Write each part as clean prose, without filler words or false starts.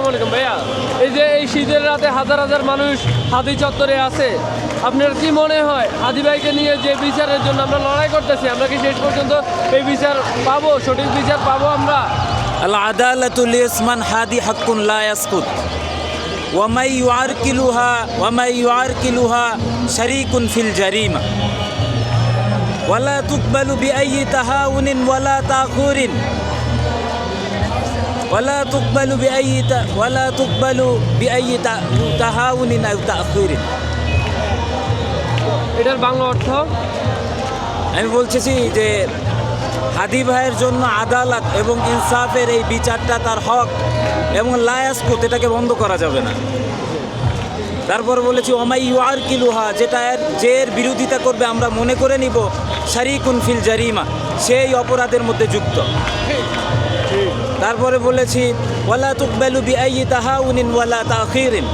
আসসালামু আলাইকুম ভাইয়া। এই যে এই শীতের রাতে হাজার হাজার মানুষ হাদি চত্বরে আছে, আপনার কি মনে হয় হাদি ভাইকে নিয়ে যে বিচারের জন্য আমরা লড়াই করতেছি, আমরা কি শেষ পর্যন্ত এই বিচার পাবো, সঠিক বিচার পাবো আমরা? আল আদালাতু লিসমান হাদি হাক্কুন লা ইয়াসকুত ওয়া মাই ইউআরকিলুহা শারীকুন ফিল জারিমা ওয়া লা তুকবালু বিআইয়ি তাহাউনিন ওয়া লা তাখুরিন ওয়া লা তুকবালু বিআইয়ি তাহাউনিন আও তাখুরিন। এটার বাংলা অর্থ? আমি বলতেছি যে হাদি ভাইয়ের জন্য আদালত এবং ইনসাফের এই বিচারটা তার হক, এবং লায়াসকুত এটাকে বন্ধ করা যাবে না। তারপর বলেছি ওমাই ইউআরকিলুহা, যেটা যে এর বিরোধিতা করবে আমরা মনে করে নিব শারীকুন ফিল জারিমা, সেই অপরাধের মধ্যে যুক্ত। তারপরে বলেছি ওয়ালা তুকবালু বিআইয়ি তাহাউনিন ওয়ালা তাখিরিন,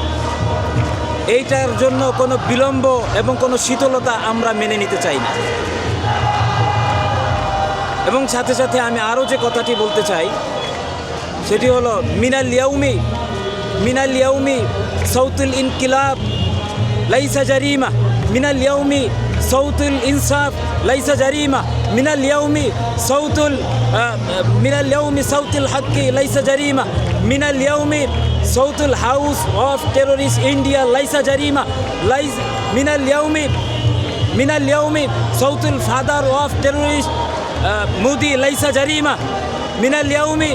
এইটার জন্য কোনো বিলম্ব এবং কোনো শীতলতা আমরা মেনে নিতে চাই না। এবং সাথে সাথে আমি আরও যে কথাটি বলতে চাই সেটি হলো মিনাল ইয়াউমি সাউতুল ইনকিলাব লাইসা জারিমা, মিনাল ইয়াউমি সাউতুল ইনসাফ লাইসা জারিমা, মিনাল ইয়াউমি সাউতুল হাক্কি লাইসা জারিমা, মিনাল ইয়াউমি সাউতুল হাউস অফ টেররিস্ট ইন্ডিয়া লাইসা জারিমা, মিনাল ইয়াউমি সাউতুল ফাদার অফ টেররিস্ট মোদি লাইসা জারিমা, মিনাল ইয়াউমি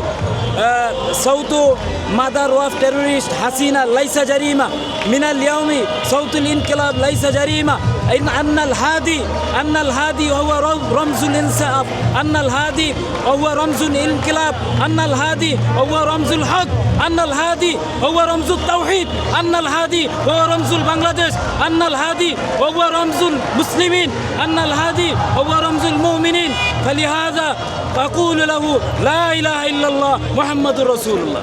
সাউতু মাদার অফ টেররিস্ট হাসিনা লাইসা জারিমা, মিনাল ইয়াউমি সাউতুল ইনকিলাব লাইসা জারিমা, আন্নাল হাদি ওয়া রমজুল ইনসাফ, আন্নাল হাদি ওয়া রমজুল ইনকিলাব, আন্নাল হাদি ওয়া রমজুল হক, আন্নাল হাদি ওয়া রমজুল তাওহীদ, আন্নাল হাদি ওয়া রমজুল বাংলাদেশ, আন্নাল হাদি ওয়া রমজুল মুসলিমিন, আন্নাল হাদি ওয়া রমজুল মুমিনিন। فلهذا أقول له لا إله إلا الله محمد رسول الله.